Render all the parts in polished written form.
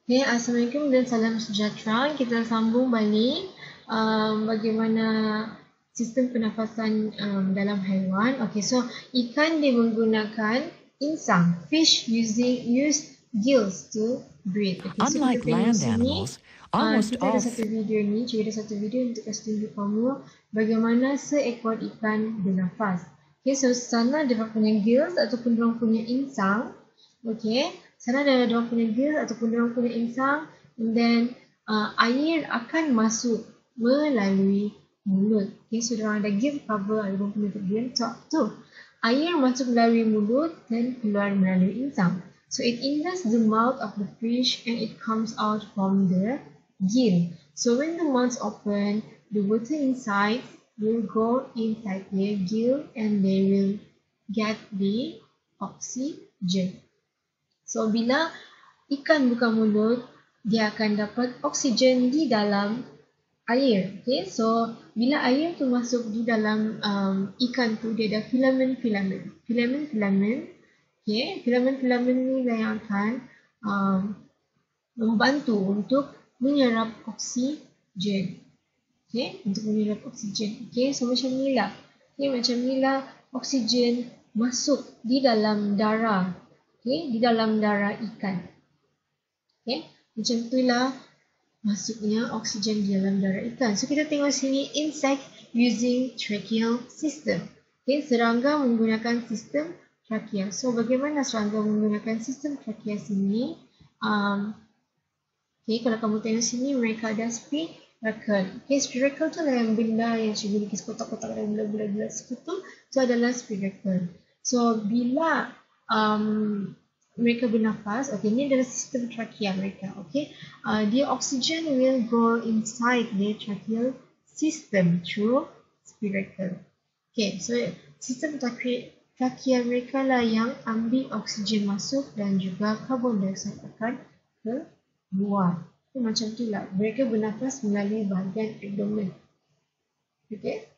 Okay, Assalamualaikum dan salam sejahtera. Kita sambung balik bagaimana sistem pernafasan dalam haiwan. Okay, so ikan dia menggunakan insang. Fish use gills to breathe. Okay, so Unlike kita tengok land sini. animals, almost Kita all ada satu video ni, cikgu ada satu video untuk kasih tunjuk kamu bagaimana seekor ikan bernafas. Okay, so sana dia punya gills ataupun dia punya insang. Okay, sana ada dia punya gills ataupun dia punya insang, and then air akan masuk melalui mulut. Okay, so dia ada gill cover, ada dia punya gill top tu. Air masuk melalui mulut dan keluar melalui insang. So it enters the mouth of the fish and it comes out from the gill. So when the mouth open, the water inside will go inside their gill and they will get the oxygen. So bila ikan buka mulut, dia akan dapat oksigen di dalam air. Okay, so bila air tu masuk di dalam ikan tu, dia ada filament-filament. Filament-filament, okay, filament-filament ni lah yang akan membantu untuk menyerap oksigen. Okay, untuk menyerap oksigen. Okay, so macam ni lah. Okay, macam ni lah oksigen masuk di dalam darah. Okay, di dalam darah ikan. Okay, macam itulah masuknya oksigen di dalam darah ikan. So kita tengok sini, insect using tracheal system. Okay, serangga menggunakan sistem trachea. So bagaimana serangga menggunakan sistem trachea sini? Okay, kalau kamu tengok sini, mereka ada spiracle. Okay, spiracle tu lah yang benda yang cikgu lukis kotak-kotak dan bulat-bulat seperti itu adalah spiracle. So bila mereka bernafas, okay, ini adalah sistem trachea mereka, okay. The oxygen will go inside the tracheal system through spiracle. Okay, so sistem trachea mereka lah yang ambil oksigen masuk dan juga karbon dioksida akan keluar. Okay, macam tu lah, mereka bernafas melalui bahagian abdomen. Okay.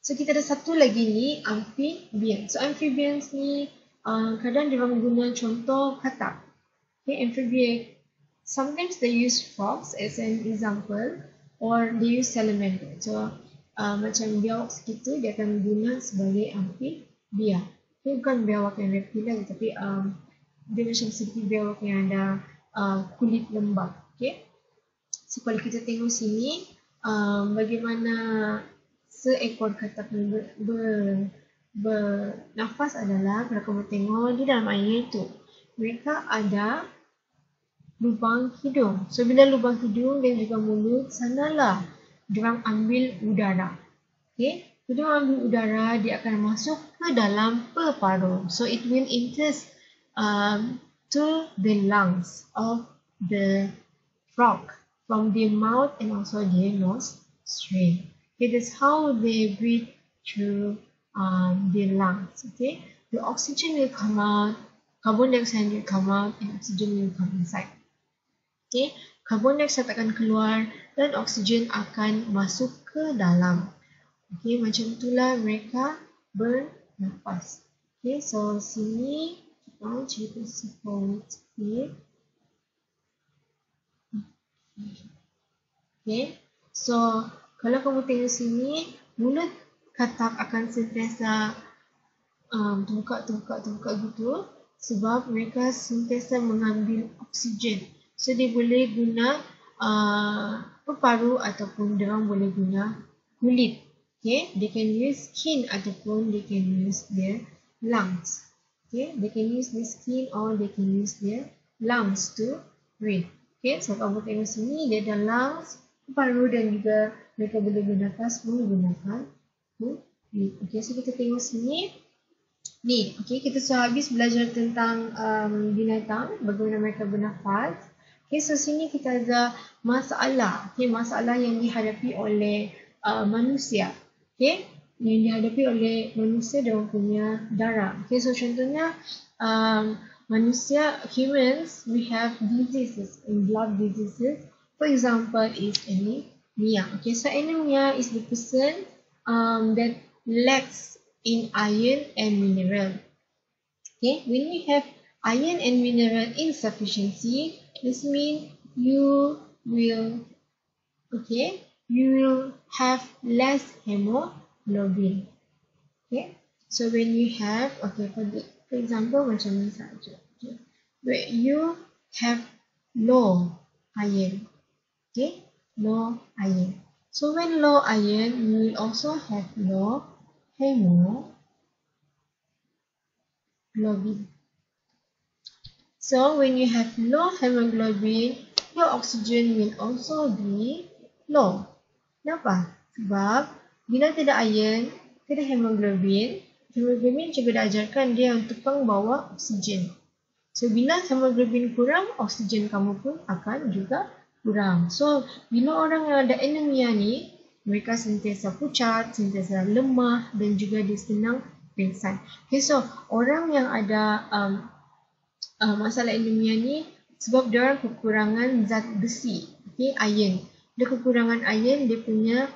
So kita ada satu lagi ni, amphibians. So amphibians ni kadang dia menggunakan contoh katak. Okay, amphibian. Sometimes they use frogs as an example, or they use salamander. So macam biawak segitu, dia akan guna sebagai amphibia. Okay, bukan biawak yang reptil, tapi dia macam seperti biawak yang ada kulit lembab. Okay. So kalau kita tengok sini, bagaimana seekor katak bernafas adalah, kalau kamu tengok di dalam air itu, mereka ada lubang hidung. So bila lubang hidung dan juga mulut, sanalah diorang ambil udara. Okay, so diorang ambil udara, dia akan masuk ke dalam paru-paru. So it will enter to the lungs of the frog from the mouth and also the nostril. Okay, that's how they breathe through the lungs. Okay, the oxygen will come out, carbon dioxide will come out, and oxygen will come inside. Okay, carbon dioxide akan keluar dan oksigen akan masuk ke dalam. Okay, macam itulah mereka bernafas. Okay, so sini kita cerita sikit. Okay, so kalau kamu tengok sini, mulut katak akan sentiasa terbuka gitu, sebab mereka sentiasa mengambil oksigen. So dia boleh guna paru ataupun dia boleh guna kulit. Okay, they can use skin ataupun they can use their lungs. Okay, they can use the skin or they can use their lungs to breathe. Okay, so kamu tengok sini, dia ada lungs, paru dan juga mereka boleh bernafas menggunakan kulit. Okay, so kita tengok sini. Ni, okay, kita sudah habis belajar tentang binatang, bagaimana mereka bernafas. Okay, so sini kita ada masalah. Okay, masalah yang dihadapi oleh manusia. Okay, yang dihadapi oleh manusia dalam punya darah. Okay, so contohnya manusia, humans, we have diseases, blood diseases. For example, is anemia. Okay, so anemia is the person that lacks in iron and mineral. Okay, when we have iron and mineral insufficiency, This means you will, okay, you will have less hemoglobin. Okay, so when you have, okay, for example, macam ni saja. Okay. Where you have low iron. Okay, low iron. So when low iron, you will also have low hemoglobin. So when you have low hemoglobin, your oxygen will also be low. Kenapa? Sebab bila tidak iron, tidak hemoglobin, hemoglobin juga dah ajarkan dia untuk membawa oksigen. So bila hemoglobin kurang, oksigen kamu pun akan juga kurang. So bila orang yang ada anemia ni, mereka sentiasa pucat, sentiasa lemah dan juga dia senang pingsan. Okay, so orang yang ada masalah anemia ni sebab dia orang kekurangan zat besi, okay, iron. Dia kekurangan iron, dia punya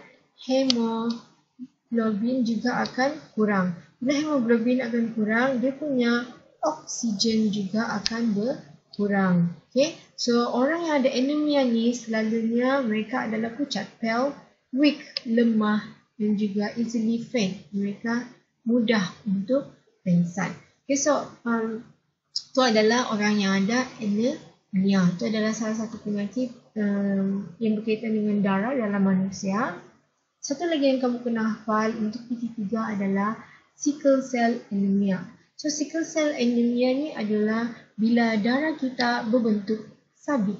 hemoglobin juga akan kurang. Bila hemoglobin akan kurang, dia punya oksigen juga akan berkurang. Okay, so orang yang ada anemia ni selalunya mereka adalah pucat, pale, weak, lemah dan juga easily faint. Mereka mudah untuk pingsan. Okay, so itu adalah orang yang ada anemia. Itu adalah salah satu penyakit yang berkaitan dengan darah dalam manusia. Satu lagi yang kamu kena hafal untuk PT3 adalah sickle cell anemia. So sickle cell anemia ni adalah bila darah kita berbentuk sabit.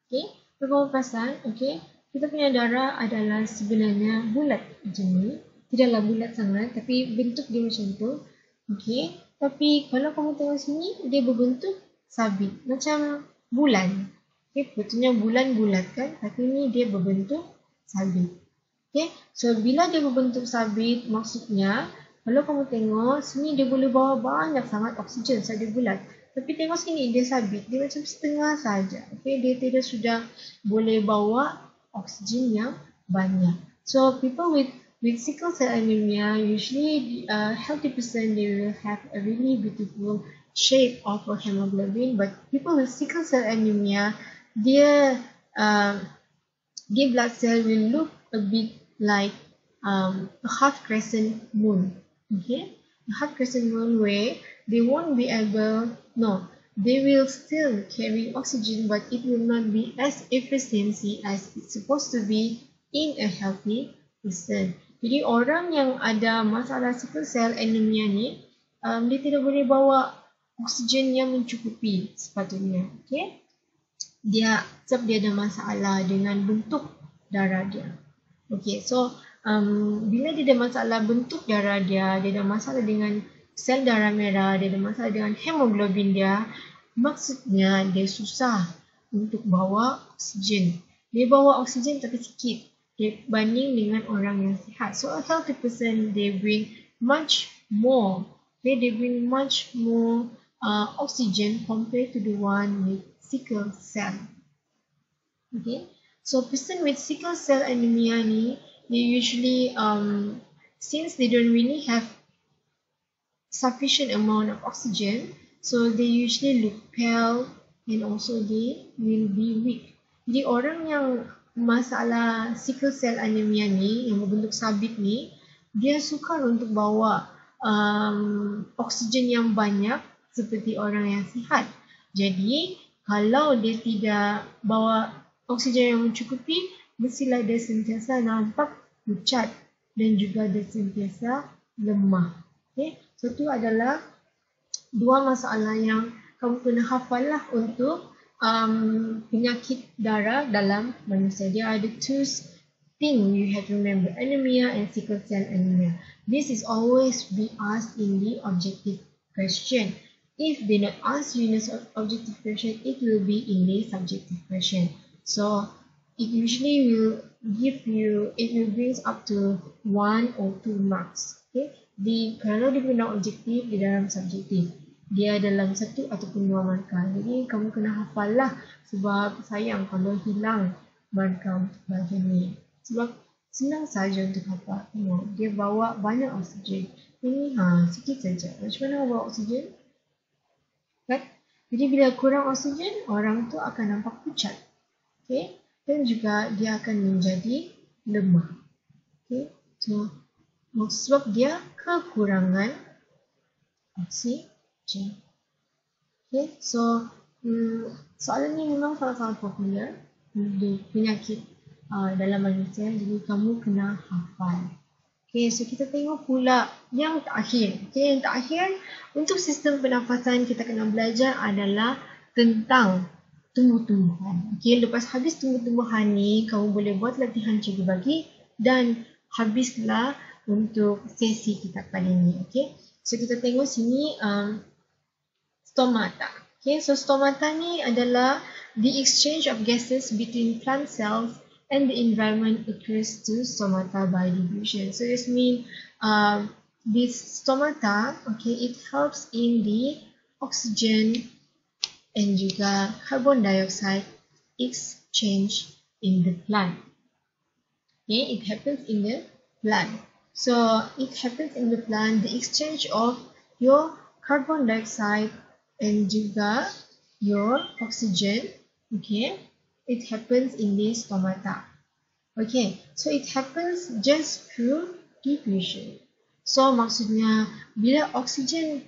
Okay, kamu perasan? Okay, kita punya darah adalah sebenarnya bulat macam ni. Tidaklah bulat sangat, tapi bentuk dia macam tu. Okay, tapi kalau kamu tengok sini, dia berbentuk sabit. Macam bulan. Okay, betulnya bulan bulat kan? Tapi ni dia berbentuk sabit. Okay, so bila dia berbentuk sabit, maksudnya, kalau kamu tengok, sini dia boleh bawa banyak sangat oksigen sebab dia bulat. Tapi tengok sini, dia sabit. Dia macam setengah saja. Okay, dia tidak sudah boleh bawa oksigen yang banyak. So, people with sickle cell anemia, usually healthy person, they will have a really beautiful shape of a hemoglobin. But people with sickle cell anemia, their blood cell will look a bit like a half crescent moon. Okay, a half crescent moon where they won't be able, no, they will still carry oxygen, but it will not be as efficiency as it's supposed to be in a healthy person. Jadi orang yang ada masalah sickle cell anemia ni, dia tidak boleh bawa oksigen yang mencukupi sepatutnya. Okay? Sebab dia ada masalah dengan bentuk darah dia. Okay, so bila dia ada masalah bentuk darah dia ada masalah dengan sel darah merah, dia ada masalah dengan hemoglobin dia, maksudnya dia susah untuk bawa oksigen. Dia bawa oksigen tapi sikit. Banding dengan orang yang sihat. So a healthy person, they bring much more. Okay, they bring much more oxygen compared to the one with sickle cell. Okay, so person with sickle cell anemia ni, they usually since they don't really have sufficient amount of oxygen, so they usually look pale and also they will be weak. Jadi orang yang masalah sickle cell anemia ni, yang berbentuk sabit ni, dia sukar untuk bawa oksigen yang banyak seperti orang yang sihat. Jadi, kalau dia tidak bawa oksigen yang mencukupi, mestilah dia sentiasa nampak pucat dan juga dia sentiasa lemah. Okay? So, itu adalah dua masalah yang kamu kena hafal lah untuk penyakit darah dalam manusia. There are the two things you have to remember, anemia and sickle cell anemia. This is always be asked in the objective question. If they not ask you in the objective question, it will be in the subjective question. So it usually will give you, it will bring up to 1 or 2 marks. Okay? Kalau dia guna objektif di dalam subjektif, dia dalam 1 ataupun 2 markah. Jadi kamu kena hafal lah, sebab sayang kalau hilang markah untuk bahagian ni. Sebab senang saja untuk hafal. Dia bawa banyak oksigen. Ini sikit saja. Macam mana bawa oksigen? Kan? Jadi bila kurang oksigen, orang tu akan nampak pucat. Okay? Dan juga dia akan menjadi lemah. Okay? So, sebab dia kekurangan oksigen. Okay? So, soalan ni memang sangat-sangat popular di penyakit dalam manusia. Jadi, kamu kena hafal. Okay, so kita tengok pula yang terakhir. Okay, yang terakhir untuk sistem pernafasan kita kena belajar adalah tentang tumbuh-tumbuhan. Okay, lepas habis tumbuh-tumbuhan ni, kamu boleh buat latihan cikgu bagi dan habislah untuk sesi kita kali ni. Okay, so kita tengok sini stomata. Okay, so stomata ni adalah the exchange of gases between plant cells and the environment occurs to stomata by diffusion. So this means this stomata, okay, it helps in the oxygen and juga carbon dioxide exchange in the plant. Okay, it happens in the plant. So it happens in the plant, the exchange of your carbon dioxide and juga your oxygen, okay, it happens in the stomata. Okay, so it happens just through diffusion. So maksudnya bila oksigen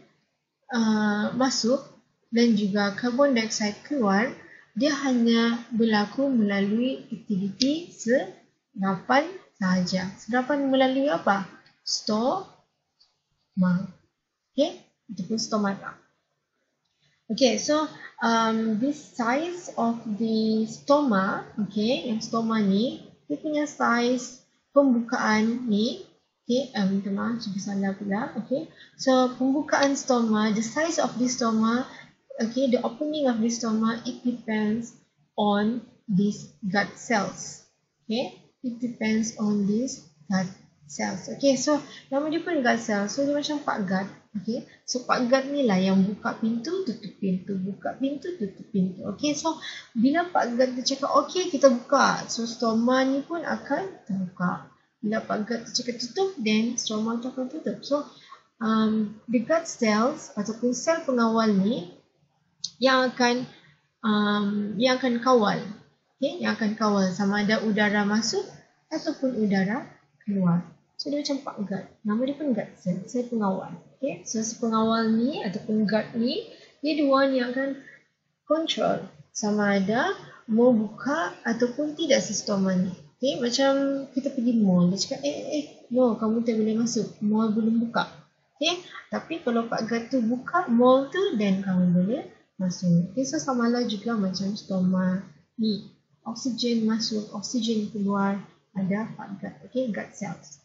masuk dan juga carbon dioxide keluar, dia hanya berlaku melalui aktiviti serapan sahaja. Serapan melalui apa? Stoma. Okay, ataupun stomata. Okay, so this size of the stoma, okay, yang stoma ni, dia punya size pembukaan ni, okay, minta maaf, juga salah pula, okay. So, pembukaan stoma, the size of the stoma, okay, the opening of the stoma, it depends on these gut cells, okay. It depends on these gut cells. Okay, so nama dia pun gut cell, so dia macam pak gut. Okay, so pak gut ni lah yang buka pintu, tutup pintu, buka pintu, tutup pintu. Okay, so bila pak gut dia cakap okay, kita buka, so stoma ni pun akan terbuka. Bila pak gut dia cakap tutup, then stoma tu akan tutup. So the gut cells ataupun sel pengawal ni yang akan kawal, okay, yang akan kawal sama ada udara masuk ataupun udara keluar. So dia macam pak gut. Nama dia pun gut cell, sel pengawal. Okay, so si pengawal ni ataupun gut ni, dia the one yang akan control sama ada mau buka ataupun tidak si stoma ni. Okay, macam kita pergi mall, dia cakap no, kamu tak boleh masuk, mall belum buka. Okay, tapi kalau pak gut tu buka mall tu, then kamu boleh masuk. Okay, so samalah juga macam stoma ni. Oksigen masuk, oksigen keluar, ada pak gut. Okay, gut cells.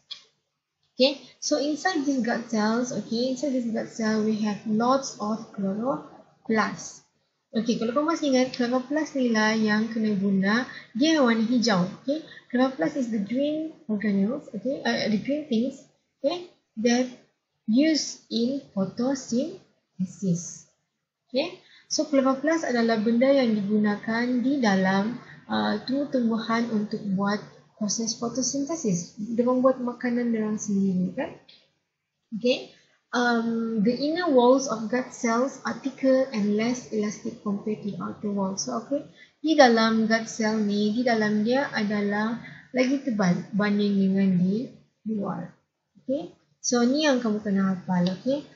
Okay, so inside these gut cells, okay, inside this gut cell we have lots of chloroplasts. Okay, kalau kamu masih ingat, chloroplast ni lah yang kena guna, dia warna hijau. Okay, chloroplast is the green organelles, okay, the green things, okay, that used in photosynthesis. Okay, so chloroplast adalah benda yang digunakan di dalam tumbuh-tumbuhan untuk buat proses fotosintesis. Dia membuat makanan dia sendiri, kan? Okay. The inner walls of gut cells are thicker and less elastic compared to the outer walls. So, okay, di dalam gut cell ni, di dalam dia adalah lagi tebal banding dengan di luar. Okay. So, ni yang kamu kena hafal, okay?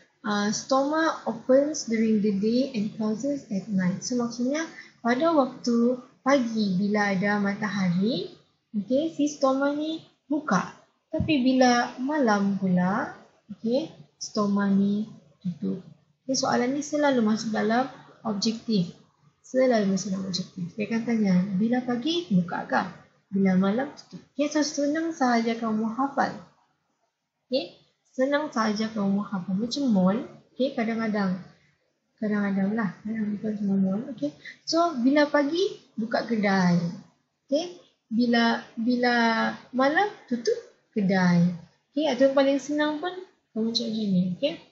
Stoma opens during the day and closes at night. So, maksudnya pada waktu pagi bila ada matahari, okay, si stoma ni buka. Tapi bila malam pula, okay, stoma ni tutup. Okay, soalan ni selalu masuk dalam objektif. Selalu masuk dalam objektif. Dia akan tanya, bila pagi buka kah? Bila malam tutup. Okay, so senang sahaja kamu hafal. Okay, senang sahaja kamu hafal. Macam mall, okay, kadang-kadang lah, bukan semua mall, okay. So, bila pagi buka kedai. Okay. Bila malam tutup kedai. Okay, atau paling senang pun kamu macam ni, okay.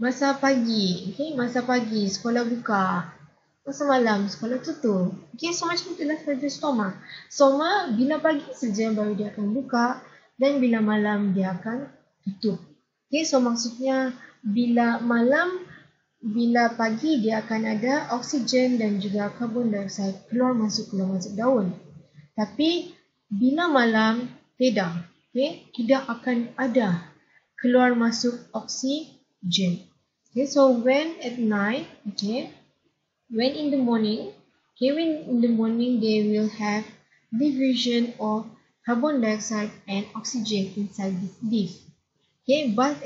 Masa pagi, okay, masa pagi sekolah buka. Masa malam sekolah tutup. Okay, so macam itulah saja stoma. Stoma bila pagi saja baru dia akan buka dan bila malam dia akan tutup. Okay, so maksudnya bila malam bila pagi dia akan ada oksigen dan juga karbon dioksida keluar masuk daun. Tapi bila malam tidak, tidak akan ada keluar masuk oksigen. So when at night, when in the morning, they will have division of carbon dioxide and oxygen inside this leaf. But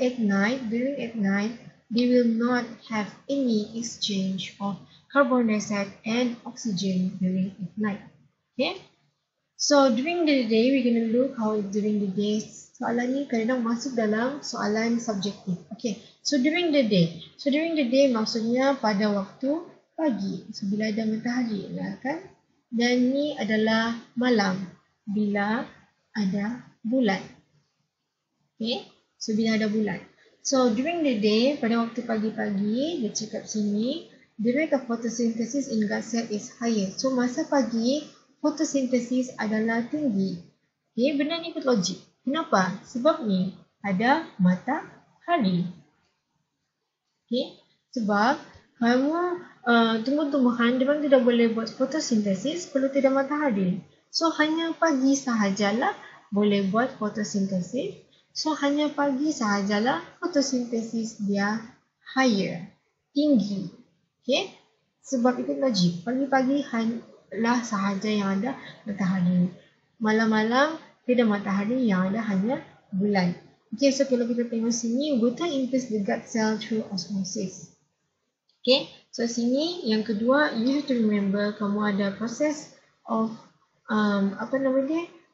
during at night, they will not have any exchange of carbon dioxide and oxygen during at night. So during the day, we're going to look how during the day. Soalan ni kadang masuk dalam soalan subjektif. So during the day. So during the day maksudnya pada waktu pagi. So bila ada matahari lah kan. Dan ni adalah malam. Bila ada bulan. So bila ada bulan. So during the day, pada waktu pagi-pagi, dia cakap sini, the rate of photosynthesis in gut cell is higher. So masa pagi, fotosintesis adalah tinggi. Benda ni ikut logik. Kenapa? Sebab ni ada matahari. Sebab kamu tumbuh-tumbuhan memang tidak boleh buat fotosintesis kalau tidak matahari. So hanya pagi sahajalah boleh buat fotosintesis. So hanya pagi sahajalah fotosintesis dia higher, tinggi. Sebab itu logik. Pagi-pagi lah sahaja yang ada matahari. Malam-malam tidak matahari, yang ada hanya bulan. So kalau kita tengok sini, water enters the gut cell through osmosis. So sini yang kedua, you have to remember kamu ada proses of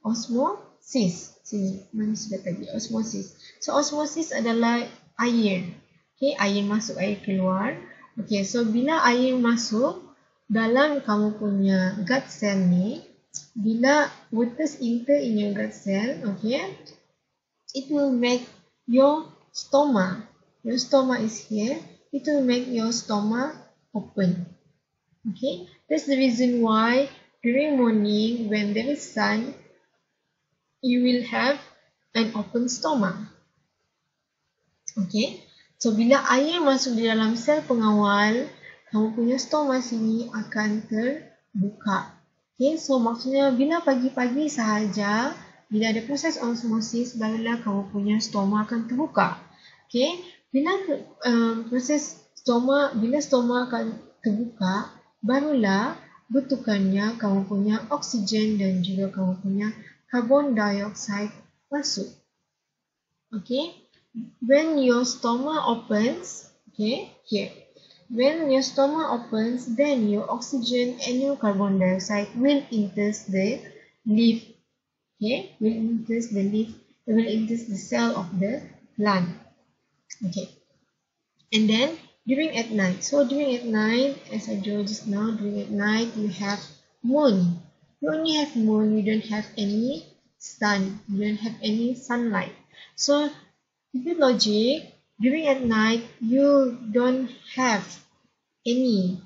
osmosis. Sini mana sudah tadi osmosis. So osmosis adalah air. Air masuk, air keluar. So bila air masuk dalam kamu punya gut cell ni, bila water enter in your gut cell, it will make your stoma. Your stoma is here. It will make your stoma open. That's the reason why during morning when there is sun, you will have an open stoma. So bila air masuk di dalam sel pengawal, kamu punya stoma sini akan terbuka. So maksudnya bila pagi-pagi sahaja, bila ada proses osmosis, barulah kamu punya stoma akan terbuka. Bila stoma akan terbuka, barulah bentukannya kamu punya oksigen dan juga kamu punya karbon dioksida masuk. When your stoma opens, here. When your stoma opens, then your oxygen and your carbon dioxide will enter the leaf. Will enter the leaf. Will enter the cell of the plant. And then during at night. So during at night, as I told just now, during at night you have moon. You only have moon. You don't have any sun. You don't have any sunlight. So with logic, during at night you don't have any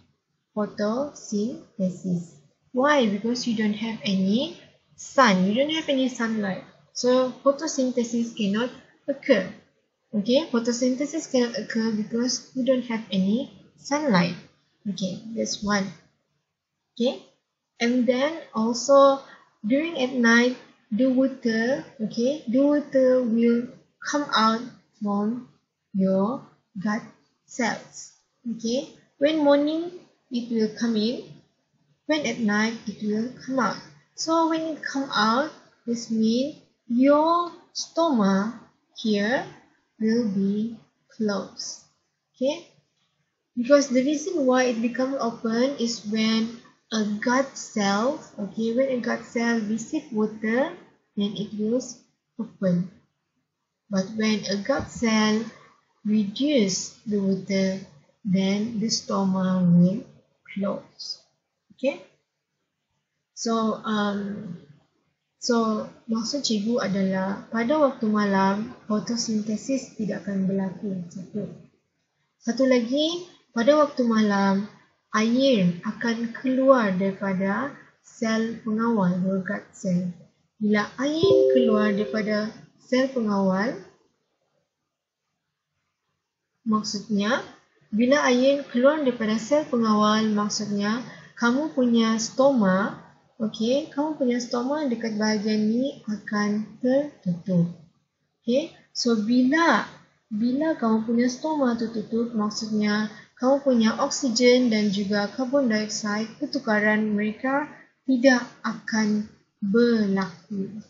photosynthesis. Why? Because you don't have any sun. You don't have any sunlight. So photosynthesis cannot occur. Photosynthesis cannot occur because you don't have any sunlight. That's one. And then also during at night, the water will come out from your gut cells. When morning, it will come in. When at night, it will come out. So when it come out, this means your stoma here will be closed. Because the reason why it becomes open is when a gut cell, when a gut cell receives water, then it will open. But when a gut cell reduce the water, then the stoma will close. So maksud cikgu adalah pada waktu malam fotosintesis tidak akan berlaku. Satu lagi, pada waktu malam air akan keluar daripada sel pengawal, gut cell. Bila air keluar daripada sel pengawal, maksudnya bila iron keluar daripada sel pengawal, maksudnya kamu punya stoma, okey, kamu punya stoma dekat bahagian ni akan tertutup. Okey, so bila kamu punya stoma tertutup, maksudnya kamu punya oksigen dan juga karbon dioksida, pertukaran mereka tidak akan berlaku.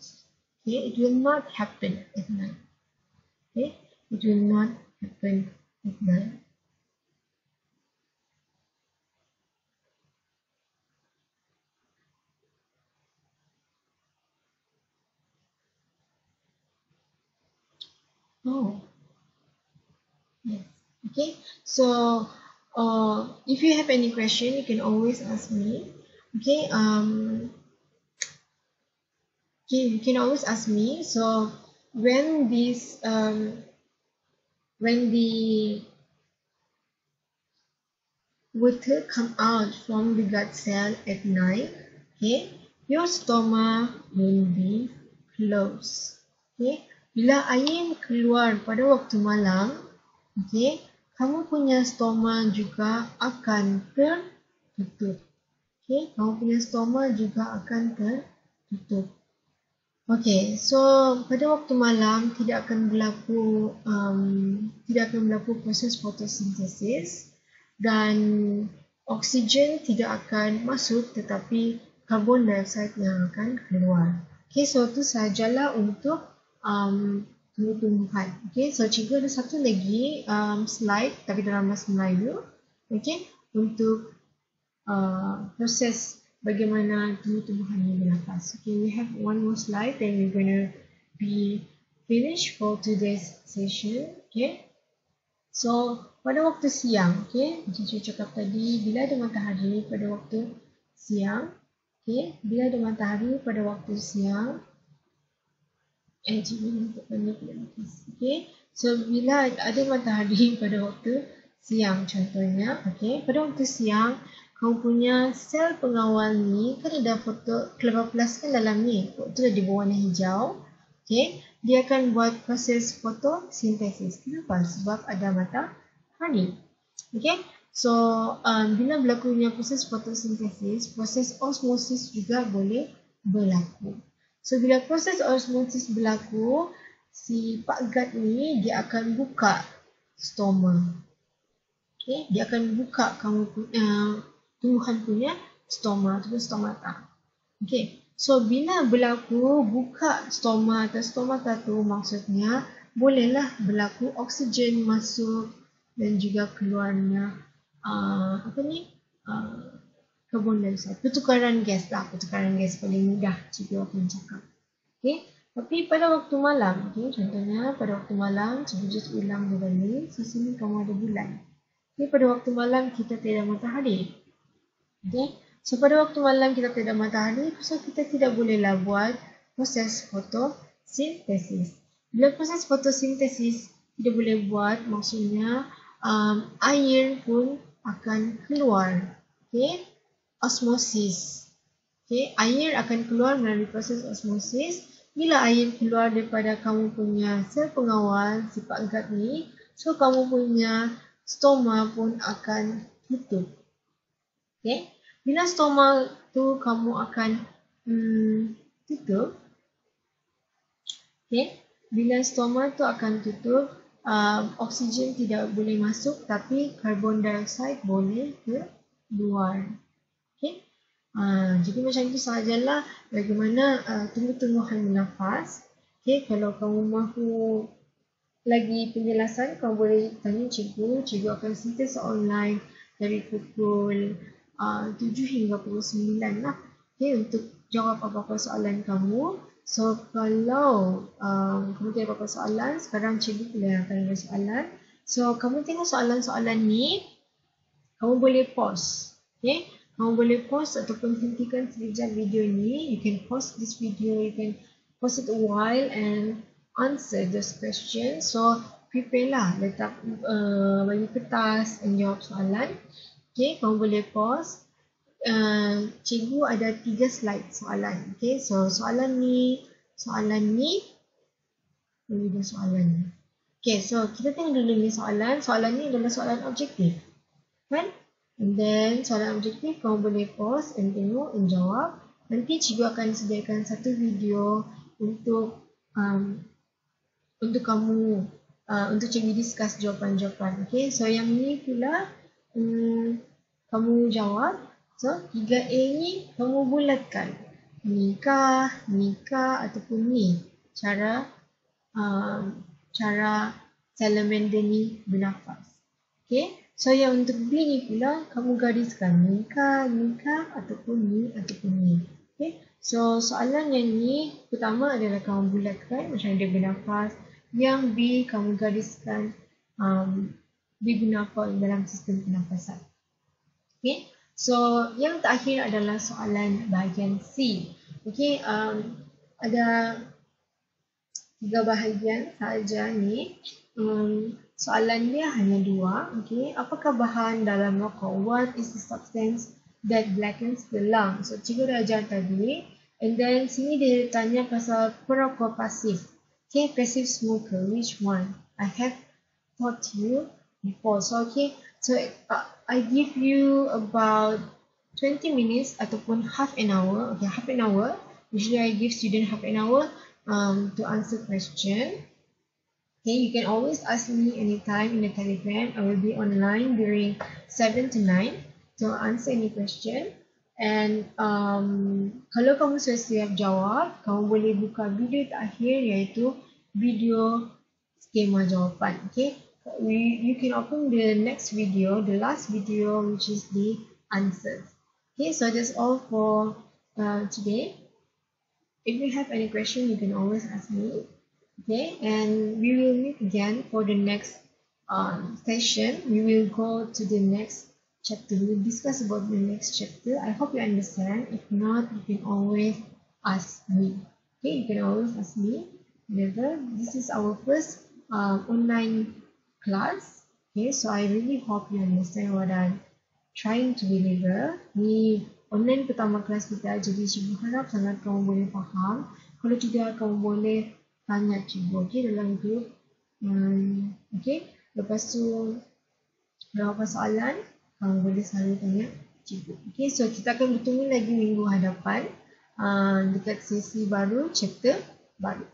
Okay, it will not happen at night. Okay, it will not happen at night. Oh, yes. Okay, so if you have any question, you can always ask me. Okay, okay, you can always ask me. So when this when the water come out from the gut cell at night, okay, your stomach will be closed. Okay, bila air keluar pada waktu malam, okay, kamu punya stoma juga akan tertutup. Okay, kamu punya stoma juga akan tertutup. Okay, so pada waktu malam tidak akan berlaku proses fotosintesis dan oksigen tidak akan masuk, tetapi karbon dioksida yang akan keluar. Okay, so itu sahajalah untuk tumbuh-tumbuhan. Okay, so cikgu ada satu lagi slide, tapi dalam bahasa Melayu. Okay, untuk proses bagaimana tumbuh-tumbuhan ini bernafas. Okay, we have one more slide, then we're gonna be finished for today's session. Okay, so pada waktu siang, okay, macam saya cakap tadi, bila ada matahari pada waktu siang, okay, bila ada matahari pada waktu siang, okay, so bila ada matahari pada waktu siang contohnya, okay, pada waktu siang kamu punya sel pengawal ni kan ada chloroplast kan dalam ni, itu dah berwarna hijau. Okay, dia akan buat proses fotosintesis. Kenapa? Sebab ada matahari. Okay, so bila berlakunya proses fotosintesis, proses osmosis juga boleh berlaku. So bila proses osmosis berlaku, si Pak Gut ni dia akan buka stoma. Okay, dia akan buka tumbuhan punya stoma atau stomata. Okay, so bila berlaku buka stoma atau stomata tu, maksudnya bolehlah berlaku oksigen masuk dan juga keluarnya karbon dioksida. Pertukaran gas paling mudah cikgu akan cakap. Okay, tapi pada waktu malam, okay, contohnya pada waktu malam, cikgu just ulang dulu ni, di sini kamu ada bulan. Okay, pada waktu malam kita tidak matahari. Okay, so pada waktu malam kita tidak matahari, so kita tidak bolehlah buat proses fotosintesis. Bila proses fotosintesis tidak boleh buat, maksudnya air pun akan keluar. Okay, osmosis. Okay, air akan keluar melalui proses osmosis. Bila air keluar daripada kamu punya sel pengawal sifat gut ni, so kamu punya stoma pun akan tutup. Okay, bila stoma tu kamu akan tutup, okay, bila stoma tu akan tutup, oksigen tidak boleh masuk, tapi karbon dioksida boleh keluar. Okay, jadi macam itu sahajalah bagaimana tumbuh-tumbuhan bernafas. Okay, kalau kamu mahu lagi penjelasan, kamu boleh tanya cikgu. Cikgu akan sentiasa online dari pukul 7 hingga pukul 9 lah. Okay, untuk jawab apa-apa soalan kamu. So, kalau kamu tidak apa-apa soalan, sekarang cikgu boleh akan ada soalan. So, kamu tengok soalan-soalan ni, kamu boleh pause. Okay, kamu boleh pause ataupun hentikan sekejap video ni. You can pause this video, you can pause it a while and answer this question. So, prepare lah, letak bagi kertas and jawab soalan. Okay, kamu boleh pause. Cikgu ada 3 slide soalan. Okay, so soalan ni, boleh soalan ni. Okay, so kita tengok dulu ni soalan. Soalan ni adalah soalan objektif. Kan? And then soalan objektif kamu boleh pause and tengok dan jawab. Nanti cikgu akan sediakan satu video untuk kamu untuk cikgu discuss jawapan-jawapan. Okay, so yang ni pula kamu jawab. So 3A ni kamu bulatkan. Nikah, nikah ataupun ni. Cara salamander ni bernafas. Okay, so yang untuk B ni pula kamu gariskan nikah, nikah ataupun ni. Okay, so soalan yang ni pertama adalah kamu bulatkan macam dia bernafas. Yang B kamu gariskan dia bernafas dalam sistem pernafasan. Okay, so yang terakhir adalah soalan bahagian C. Okay, ada 3 bahagian sahaja ni. Soalan dia hanya 2. Okay, apakah bahan dalam rokok? What is the substance that blackens the lung? So cikgu dah ajar tadi. And then sini dia tanya pasal perokok pasif. Okay, passive smoker, which one? I have taught you before. So okay, so I give you about 20 minutes ataupun half an hour. Okay, half an hour. Usually I give student half an hour to answer question. Okay, you can always ask me anytime in the Telegram. I will be online during 7 to 9 to answer any question. And kalau kamu sudah siap jawab, kamu boleh buka video terakhir iaitu video skema jawapan. Okay, you can open the next video, the last video, which is the answers. Okay, so that's all for today. If you have any question, you can always ask me. Okay, and we will meet again for the next session. We will go to the next chapter. We will discuss about the next chapter. I hope you understand. If not, you can always ask me. Okay, you can always ask me. Whenever this is our first online class. Okay, so I really hope you understand what I'm trying to deliver. Ni online pertama kelas kita, jadi cikgu harap sangat kamu boleh faham. Kalau tidak, kamu boleh tanya cikgu, okay, dalam grup. Okay, lepas tu kalau apa soalan, kamu boleh selalu tanya cikgu. Okay, so kita akan bertemu lagi minggu hadapan dekat sesi baru, chapter baru.